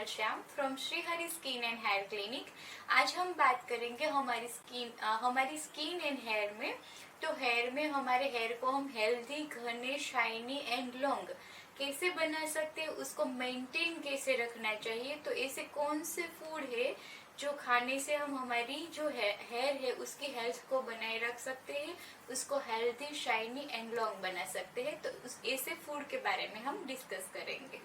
Shyam from Shri Hari skin and hair clinic. आज हम बात करेंगे हमारी स्किन एंड हेयर में। तो हेयर में हमारे हेयर को हम हेल्दी, घने, शाइनी एंड लॉन्ग कैसे बना सकते हैं, उसको मेंटेन कैसे रखना चाहिए। तो ऐसे कौन से फूड है जो खाने से हम हमारी जो हेयर है उसकी हेल्थ को बनाए रख सकते हैं, उसको हेल्दी, शाइनी एंड लॉन्ग बना सकते हैं। तो ऐसे फूड के बारे में हम डिस्कस करेंगे।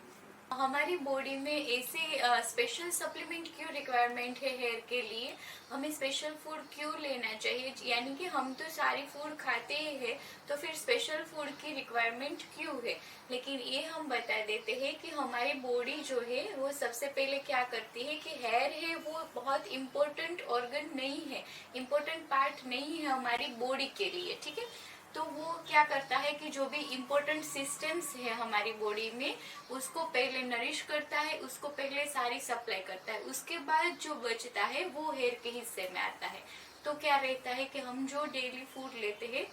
हमारी बॉडी में ऐसे स्पेशल सप्लीमेंट क्यों रिक्वायरमेंट है हेयर के लिए, हमें स्पेशल फूड क्यों लेना चाहिए, यानी कि हम तो सारी फूड खाते ही है, तो फिर स्पेशल फूड की रिक्वायरमेंट क्यों है। लेकिन ये हम बता देते हैं कि हमारी बॉडी जो है वो सबसे पहले क्या करती है कि हेयर है वो बहुत इम्पोर्टेंट ऑर्गन नहीं है, इम्पोर्टेंट पार्ट नहीं है हमारी बॉडी के लिए, ठीक है। तो वो क्या करता है कि जो भी इम्पोर्टेंट सिस्टम्स है हमारी बॉडी में उसको पहले नरिश करता है, उसको पहले सारी सप्लाई करता है, उसके बाद जो बचता है वो हेयर के हिस्से में आता है। तो क्या रहता है कि हम जो डेली फूड लेते हैं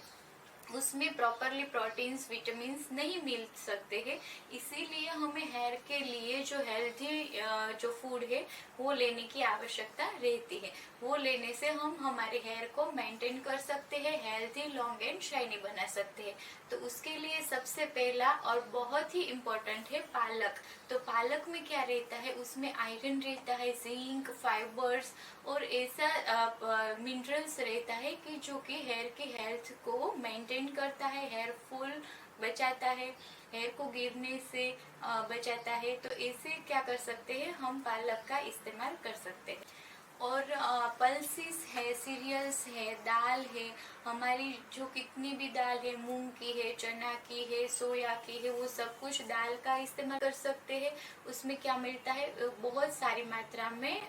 उसमें प्रॉपरली प्रोटीन्स, विटामिन्स नहीं मिल सकते हैं, इसीलिए हमें हेयर के लिए जो हेल्दी जो फूड है वो लेने की आवश्यकता रहती है। वो लेने से हम हमारे हेयर को मेंटेन कर सकते हैं, हेल्दी, लॉन्ग एंड शाइनी बना सकते हैं। तो उसके लिए सबसे पहला और बहुत ही इम्पोर्टेंट है पालक। तो पालक में क्या रहता है, उसमें आयरन रहता है, जिंक, फाइबर्स और ऐसा मिनरल्स रहता है कि जो कि हेयर की हेल्थ को मेंटेन करता है, हेयर फॉल बचाता है, हेयर को गिरने से बचाता है। तो ऐसे क्या कर सकते हैं, हम पालक का इस्तेमाल कर सकते हैं। और पल्सेस है, सीरियल्स है, दाल है, हमारी जो कितनी भी दाल है, मूंग की है, चना की है, सोया की है, वो सब कुछ दाल का इस्तेमाल कर सकते हैं। उसमें क्या मिलता है, बहुत सारी मात्रा में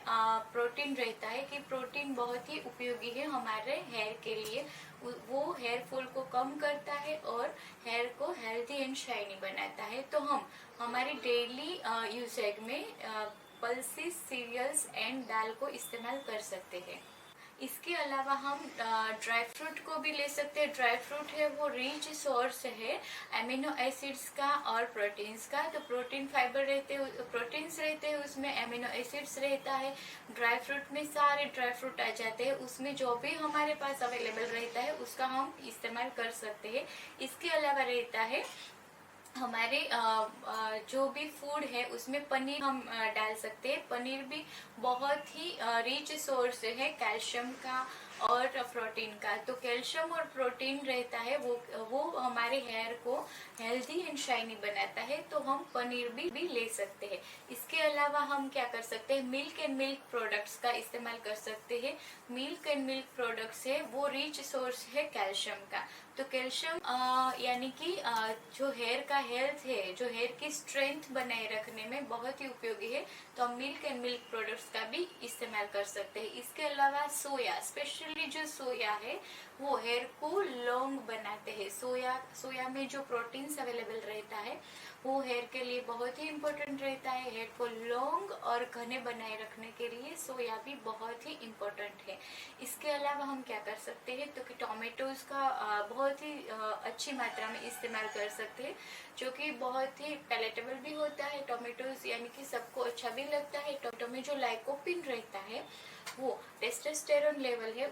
प्रोटीन रहता है कि प्रोटीन बहुत ही उपयोगी है हमारे हेयर के लिए। वो हेयर फॉल को कम करता है और हेयर को हेल्दी एंड शाइनी बनाता है। तो हम हमारी डेली यूसेज में पल्सेस, सीरियल्स एंड दाल को इस्तेमाल कर सकते हैं। इसके अलावा हम ड्राई फ्रूट को भी ले सकते हैं। ड्राई फ्रूट है वो रिच सोर्स है एमिनो एसिड्स का और प्रोटीन्स का। तो प्रोटीन, फाइबर रहते हैं, प्रोटीन्स रहते हैं, उसमें एमिनो एसिड्स रहता है। ड्राई फ्रूट में सारे ड्राई फ्रूट आ जाते हैं, उसमें जो भी हमारे पास अवेलेबल रहता है उसका हम इस्तेमाल कर सकते हैं। इसके अलावा रहता है हमारे जो भी फूड है उसमें पनीर हम डाल सकते हैं। पनीर भी बहुत ही रिच सोर्स है कैल्शियम का और प्रोटीन का। तो कैल्शियम और प्रोटीन रहता है, वो हमारे हेयर को हेल्दी एंड शाइनी बनाता है। तो हम पनीर भी ले सकते हैं। इसके अलावा हम क्या कर सकते हैं, मिल्क एंड मिल्क प्रोडक्ट्स का इस्तेमाल कर सकते हैं। मिल्क एंड मिल्क प्रोडक्ट्स है वो रिच सोर्स है कैल्शियम का। तो कैल्शियम यानी कि जो हेयर का हेल्थ है, जो हेयर की स्ट्रेंथ बनाए रखने में बहुत ही उपयोगी है। तो हम मिल्क एंड मिल्क प्रोडक्ट्स का भी इस्तेमाल कर सकते हैं। इसके अलावा सोया, स्पेशली जो सोया है वो हेयर को लॉन्ग बनाते हैं। सोया में जो प्रोटीन्स अवेलेबल रहता है वो हेयर के लिए बहुत ही इम्पोर्टेंट रहता है। हेयर को लॉन्ग और घने बनाए रखने के लिए सोया भी बहुत ही इम्पोर्टेंट है। इसके अलावा हम क्या कर सकते हैं, तो कि टोमेटोज का बहुत ही अच्छी मात्रा में इस्तेमाल कर सकते हैं, जो कि बहुत ही पैलेटेबल भी होता है। टोमेटोज यानी कि सबको अच्छा भी लगता है। टोमेटो में जो लाइकोपिन रहता है वो टेस्टोस्टेरोन लेवल है,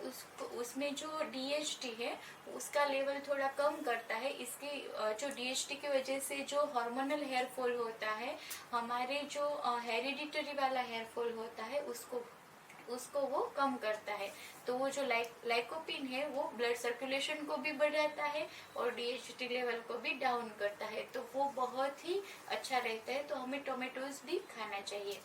उसमें जो डीएचटी है उसका लेवल थोड़ा कम करता है। इसकी जो डीएचटी की वजह से जो हार्मोनल हेयर फॉल होता है, हमारे जो हेरिडिटरी वाला हेयर फॉल होता है उसको वो कम करता है। तो वो जो लाइकोपिन है वो ब्लड सर्कुलेशन को भी बढ़ाता है और डीएचटी लेवल को भी डाउन करता है। तो वो बहुत ही अच्छा रहता है। तो हमें टोमेटोज भी खाना चाहिए।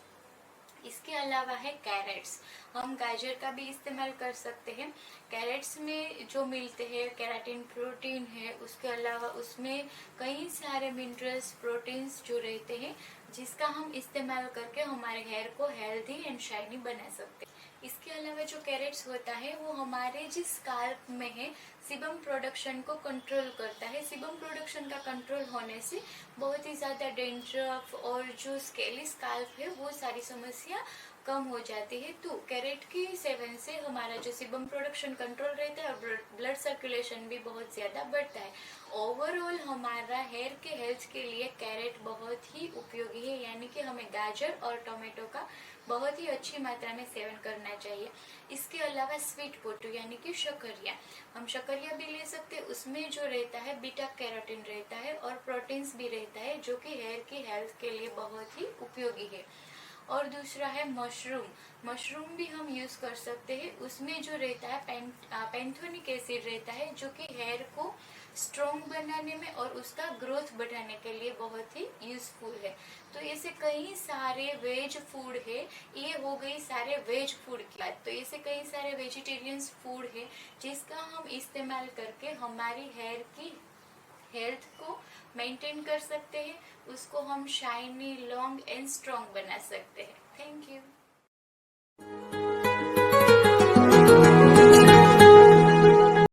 इसके अलावा है कैरेट्स, हम गाजर का भी इस्तेमाल कर सकते हैं। कैरेट्स में जो मिलते हैं केराटिन, प्रोटीन है, उसके अलावा उसमें कई सारे मिनरल्स, प्रोटीन्स जो रहते हैं जिसका हम इस्तेमाल करके हमारे हेयर को हेल्दी एंड शाइनी बना सकते हैं। इसके अलावा जो कैरेट्स होता है वो हमारे जिस स्काल्प में है सीबम प्रोडक्शन को कंट्रोल करता है। सीबम प्रोडक्शन का कंट्रोल होने से बहुत ही ज़्यादा डेंड्रफ और जो स्केली स्काल्प है वो सारी समस्या कम हो जाती है। तो कैरेट की सेवन से हमारा जो सीबम प्रोडक्शन कंट्रोल रहता है और ब्लड सर्कुलेशन भी बहुत ज़्यादा बढ़ता है। ओवरऑल हमारा हेयर के हेल्थ के लिए कैरेट बहुत ही उपयोगी है, यानी कि हमें गाजर और टोमेटो का बहुत ही अच्छी मात्रा में सेवन करना चाहिए। इसके अलावा स्वीट पोटैटो यानी कि शकरिया, हम शकरिया भी ले सकते हैं। उसमें जो रहता है बीटा कैरोटीन रहता है और प्रोटीन्स भी रहता है, जो कि हेयर की हेल्थ के लिए बहुत ही उपयोगी है। और दूसरा है मशरूम, मशरूम भी हम यूज कर सकते हैं। उसमें जो रहता है पैंथोनिक एसिड रहता है, जो कि हेयर को स्ट्रॉन्ग बनाने में और उसका ग्रोथ बढ़ाने के लिए बहुत ही यूजफुल है। तो ऐसे कई सारे वेज फूड है, ये हो गई सारे वेज फूड की बात। तो ऐसे कई सारे वेजिटेरियन फूड है जिसका हम इस्तेमाल करके हमारी हेयर की हेल्थ को मेंटेन कर सकते हैं, उसको हम शाइनी, लॉन्ग एंड स्ट्रॉन्ग बना सकते हैं। Thank you.